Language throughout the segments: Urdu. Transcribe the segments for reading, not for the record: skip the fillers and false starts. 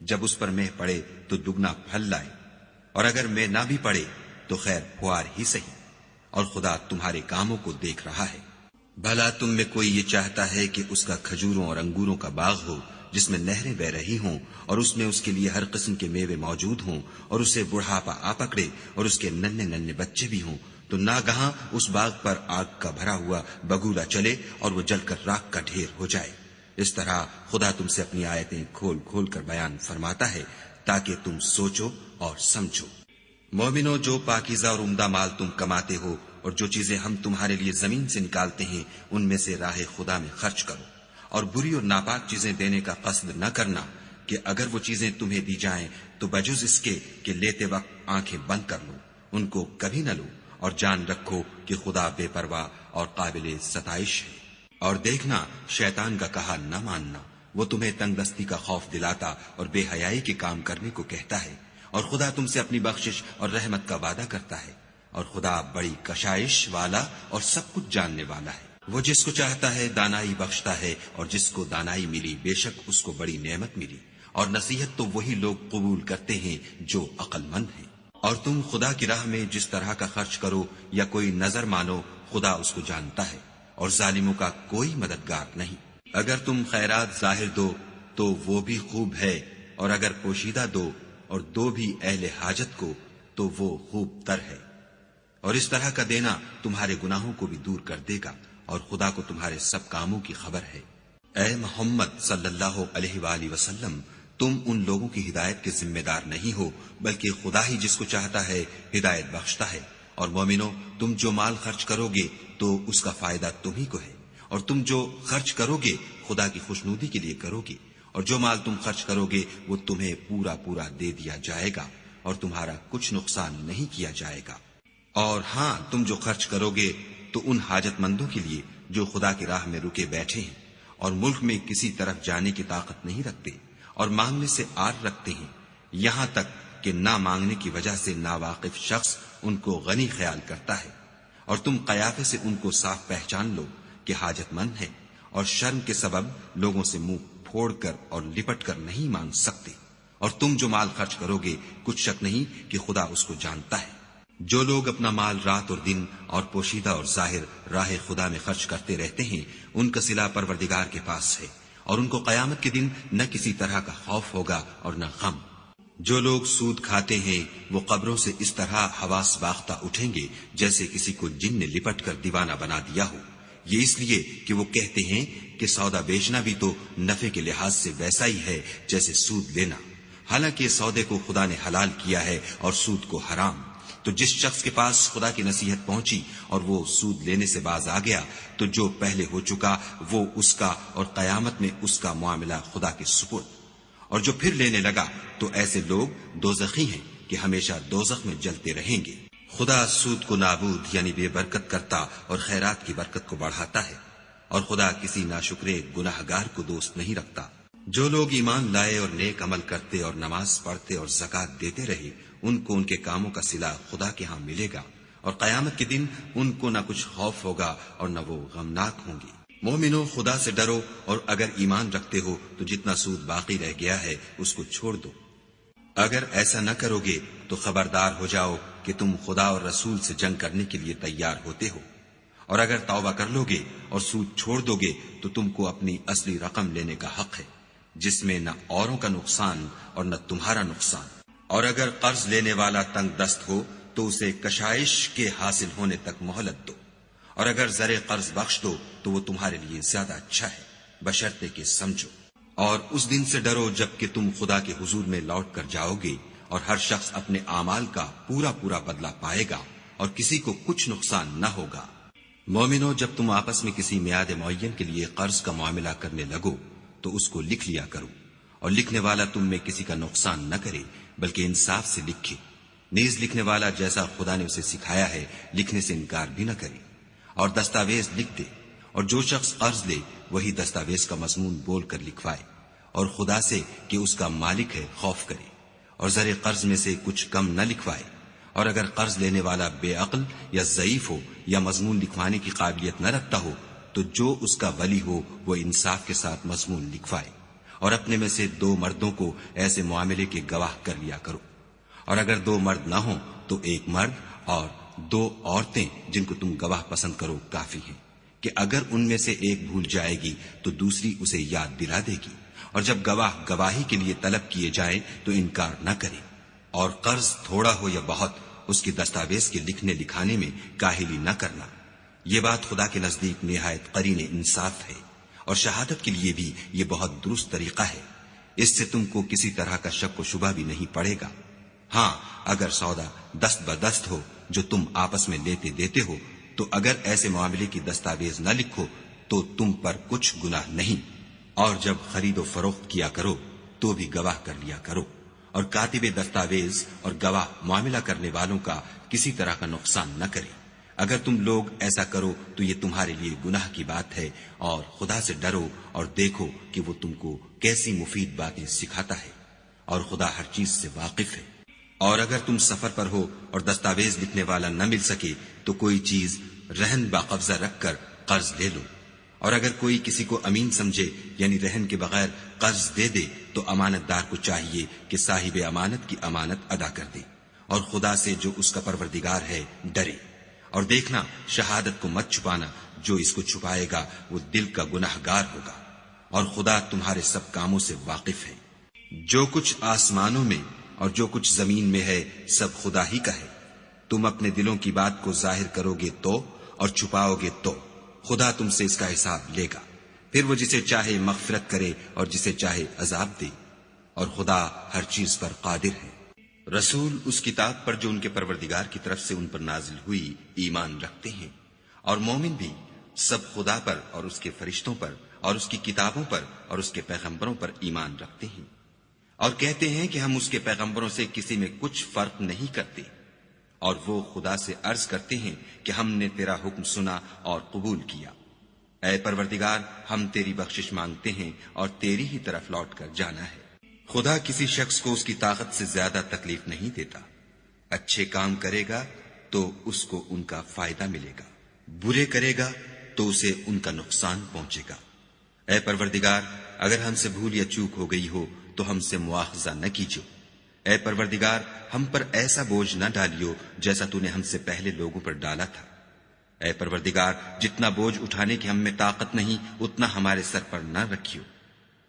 جب اس پر مہ پڑے تو دگنا پھل لائے، اور اگر مہ نہ بھی پڑے تو خیر پھوار ہی سہی، اور خدا تمہارے کاموں کو دیکھ رہا ہے۔ بھلا تم میں کوئی یہ چاہتا ہے کہ اس کا کھجوروں اور انگوروں کا باغ ہو جس میں نہریں بہ رہی ہوں، اور اس میں اس کے لیے ہر قسم کے میوے موجود ہوں، اور اسے بڑھاپا آ پکڑے اور اس کے ننھے ننھے بچے بھی ہوں، تو ناگہاں اس باغ پر آگ کا بھرا ہوا بگولا چلے اور وہ جل کر راکھ کا ڈھیر ہو جائے۔ اس طرح خدا تم سے اپنی آیتیں کھول کھول کر بیان فرماتا ہے تاکہ تم سوچو اور سمجھو۔ مومنو، جو پاکیزہ اور عمدہ مال تم کماتے ہو اور جو چیزیں ہم تمہارے لیے زمین سے نکالتے ہیں ان میں سے راہ خدا میں خرچ کرو، اور بری اور ناپاک چیزیں دینے کا قصد نہ کرنا کہ اگر وہ چیزیں تمہیں دی جائیں تو بجز اس کے کہ لیتے وقت آنکھیں بند کر لو، ان کو کبھی نہ لو، اور جان رکھو کہ خدا بے پرواہ اور قابل ستائش ہے۔ اور دیکھنا، شیطان کا کہا نہ ماننا، وہ تمہیں تنگ دستی کا خوف دلاتا اور بے حیائی کے کام کرنے کو کہتا ہے، اور خدا تم سے اپنی بخشش اور رحمت کا وعدہ کرتا ہے، اور خدا بڑی کشائش والا اور سب کچھ جاننے والا ہے۔ وہ جس کو چاہتا ہے دانائی بخشتا ہے، اور جس کو دانائی ملی بے شک اس کو بڑی نعمت ملی، اور نصیحت تو وہی لوگ قبول کرتے ہیں جو عقل مند ہیں۔ اور تم خدا کی راہ میں جس طرح کا خرچ کرو یا کوئی نظر مانو، خدا اس کو جانتا ہے، اور ظالموں کا کوئی مددگار نہیں۔ اگر تم خیرات ظاہر دو تو وہ بھی خوب ہے، اور اگر پوشیدہ دو اور دو بھی اہل حاجت کو تو وہ خوب تر ہے، اور اس طرح کا دینا تمہارے گناہوں کو بھی دور کر دے گا، اور خدا کو تمہارے سب کاموں کی خبر ہے۔ اے محمد صلی اللہ علیہ وآلہ وسلم، تم ان لوگوں کی ہدایت کے ذمہ دار نہیں ہو، بلکہ خدا ہی جس کو چاہتا ہے ہدایت بخشتا ہے۔ اور مومنو، تم جو مال خرچ کرو گے تو اس کا فائدہ تم ہی کو ہے، اور تم جو خرچ کرو گے خدا کی خوشنودی کے لیے کرو گے، اور جو مال تم خرچ کرو گے وہ تمہیں پورا پورا دے دیا جائے گا، اور تمہارا کچھ نقصان نہیں کیا جائے گا۔ اور ہاں، تم جو خرچ کرو گے تو ان حاجت مندوں کے لیے جو خدا کی راہ میں رکے بیٹھے ہیں اور ملک میں کسی طرف جانے کی طاقت نہیں رکھتے اور مانگنے سے آر رکھتے ہیں، یہاں تک کہ نہ مانگنے کی وجہ سے ناواقف شخص ان کو غنی خیال کرتا ہے، اور تم قیافے سے ان کو صاف پہچان لو کہ حاجت مند ہے، اور شرم کے سبب لوگوں سے منہ پھوڑ کر اور لپٹ کر نہیں مانگ سکتے۔ اور تم جو مال خرچ کرو گے کچھ شک نہیں کہ خدا اس کو جانتا ہے۔ جو لوگ اپنا مال رات اور دن اور پوشیدہ اور ظاہر راہ خدا میں خرچ کرتے رہتے ہیں، ان کا صلہ پروردگار کے پاس ہے، اور ان کو قیامت کے دن نہ کسی طرح کا خوف ہوگا اور نہ غم۔ جو لوگ سود کھاتے ہیں وہ قبروں سے اس طرح حواس باختہ اٹھیں گے جیسے کسی کو جن نے لپٹ کر دیوانہ بنا دیا ہو، یہ اس لیے کہ وہ کہتے ہیں کہ سودا بیچنا بھی تو نفع کے لحاظ سے ویسا ہی ہے جیسے سود لینا، حالانکہ سودے کو خدا نے حلال کیا ہے اور سود کو حرام۔ تو جس شخص کے پاس خدا کی نصیحت پہنچی اور وہ سود لینے سے باز آ گیا تو جو پہلے ہو چکا وہ اس کا، اور قیامت میں اس کا معاملہ خدا کے سپرد۔ اور جو پھر لینے لگا تو ایسے لوگ دوزخی ہیں کہ ہمیشہ دوزخ میں جلتے رہیں گے۔ خدا سود کو نابود یعنی بے برکت کرتا اور خیرات کی برکت کو بڑھاتا ہے، اور خدا کسی ناشکرے گناہگار کو دوست نہیں رکھتا۔ جو لوگ ایمان لائے اور نیک عمل کرتے اور نماز پڑھتے اور زکوٰۃ دیتے رہے، ان کو ان کے کاموں کا صلہ خدا کے ہاں ملے گا، اور قیامت کے دن ان کو نہ کچھ خوف ہوگا اور نہ وہ غمناک ہوں گے۔ مومنو، خدا سے ڈرو، اور اگر ایمان رکھتے ہو تو جتنا سود باقی رہ گیا ہے اس کو چھوڑ دو۔ اگر ایسا نہ کرو گے تو خبردار ہو جاؤ کہ تم خدا اور رسول سے جنگ کرنے کے لیے تیار ہوتے ہو، اور اگر توبہ کر لو گے اور سود چھوڑ دو گے تو تم کو اپنی اصلی رقم لینے کا حق ہے، جس میں نہ اوروں کا نقصان اور نہ تمہارا نقصان۔ اور اگر قرض لینے والا تنگ دست ہو تو اسے کشائش کے حاصل ہونے تک مہلت دو، اور اگر زر قرض بخش دو تو وہ تمہارے لیے زیادہ اچھا ہے، بشرطے کہ سمجھو۔ اور اس دن سے ڈرو جب کہ تم خدا کے حضور میں لوٹ کر جاؤ گے، اور ہر شخص اپنے اعمال کا پورا پورا بدلہ پائے گا، اور کسی کو کچھ نقصان نہ ہوگا۔ مومنو، جب تم آپس میں کسی میعاد معین کے لیے قرض کا معاملہ کرنے لگو تو اس کو لکھ لیا کرو، اور لکھنے والا تم میں کسی کا نقصان نہ کرے بلکہ انصاف سے لکھے، نیز لکھنے والا جیسا خدا نے اسے سکھایا ہے لکھنے سے انکار بھی نہ کرے، اور دستاویز لکھ دے، اور جو شخص قرض لے وہی دستاویز کا مضمون بول کر لکھوائے، اور خدا سے کہ اس کا مالک ہے خوف کرے، اور زر قرض میں سے کچھ کم نہ لکھوائے۔ اور اگر قرض لینے والا بے عقل یا ضعیف ہو یا مضمون لکھوانے کی قابلیت نہ رکھتا ہو تو جو اس کا ولی ہو وہ انصاف کے ساتھ مضمون لکھوائے، اور اپنے میں سے 2 مردوں کو ایسے معاملے کے گواہ کر لیا کرو، اور اگر 2 مرد نہ ہوں تو 1 مرد اور 2 عورتیں جن کو تم گواہ پسند کرو کافی ہیں، کہ اگر ان میں سے ایک بھول جائے گی تو دوسری اسے یاد دلا دے گی، اور جب گواہ گواہی کے لیے طلب کیے جائیں تو انکار نہ کرے، اور قرض تھوڑا ہو یا بہت اس کی دستاویز کے لکھنے لکھانے میں کاہلی نہ کرنا۔ یہ بات خدا کے نزدیک نہایت قرین انصاف ہے، اور شہادت کے لیے بھی یہ بہت درست طریقہ ہے، اس سے تم کو کسی طرح کا شک و شبہ بھی نہیں پڑے گا۔ ہاں اگر سودا دست بدست ہو جو تم آپس میں لیتے دیتے ہو، تو اگر ایسے معاملے کی دستاویز نہ لکھو تو تم پر کچھ گناہ نہیں، اور جب خرید و فروخت کیا کرو تو بھی گواہ کر لیا کرو، اور کاتب دستاویز اور گواہ معاملہ کرنے والوں کا کسی طرح کا نقصان نہ کرے۔ اگر تم لوگ ایسا کرو تو یہ تمہارے لیے گناہ کی بات ہے، اور خدا سے ڈرو اور دیکھو کہ وہ تم کو کیسی مفید باتیں سکھاتا ہے، اور خدا ہر چیز سے واقف ہے۔ اور اگر تم سفر پر ہو اور دستاویز لکھنے والا نہ مل سکے تو کوئی چیز رہن باقبضہ رکھ کر قرض لے لو، اور اگر کوئی کسی کو امین سمجھے یعنی رہن کے بغیر قرض دے دے تو امانت دار کو چاہیے کہ صاحب امانت کی امانت ادا کر دے، اور خدا سے جو اس کا پروردگار ہے ڈرے۔ اور دیکھنا شہادت کو مت چھپانا، جو اس کو چھپائے گا وہ دل کا گناہ گار ہوگا، اور خدا تمہارے سب کاموں سے واقف ہے۔ جو کچھ آسمانوں میں اور جو کچھ زمین میں ہے سب خدا ہی کا ہے۔ تم اپنے دلوں کی بات کو ظاہر کرو گے تو اور چھپاؤ گے تو خدا تم سے اس کا حساب لے گا، پھر وہ جسے چاہے مغفرت کرے اور جسے چاہے عذاب دے، اور خدا ہر چیز پر قادر ہے۔ رسول اس کتاب پر جو ان کے پروردگار کی طرف سے ان پر نازل ہوئی ایمان رکھتے ہیں، اور مومن بھی سب خدا پر اور اس کے فرشتوں پر اور اس کی کتابوں پر اور اس کے پیغمبروں پر ایمان رکھتے ہیں، اور کہتے ہیں کہ ہم اس کے پیغمبروں سے کسی میں کچھ فرق نہیں کرتے، اور وہ خدا سے عرض کرتے ہیں کہ ہم نے تیرا حکم سنا اور قبول کیا۔ اے پروردگار، ہم تیری بخشش مانگتے ہیں اور تیری ہی طرف لوٹ کر جانا ہے۔ خدا کسی شخص کو اس کی طاقت سے زیادہ تکلیف نہیں دیتا، اچھے کام کرے گا تو اس کو ان کا فائدہ ملے گا، برے کرے گا تو اسے ان کا نقصان پہنچے گا۔ اے پروردگار، اگر ہم سے بھول یا چوک ہو گئی ہو تو ہم سے مواخذہ نہ کیجو۔ اے پروردگار، ہم پر ایسا بوجھ نہ ڈالیو جیسا تو نے ہم سے پہلے لوگوں پر ڈالا تھا۔ اے پروردگار، جتنا بوجھ اٹھانے کی ہم میں طاقت نہیں اتنا ہمارے سر پر نہ رکھیو،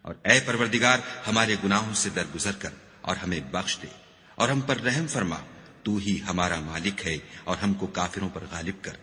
اور اے پروردگار ہمارے گناہوں سے درگزر کر اور ہمیں بخش دے، اور ہم پر رحم فرما، تو ہی ہمارا مالک ہے اور ہم کو کافروں پر غالب کر۔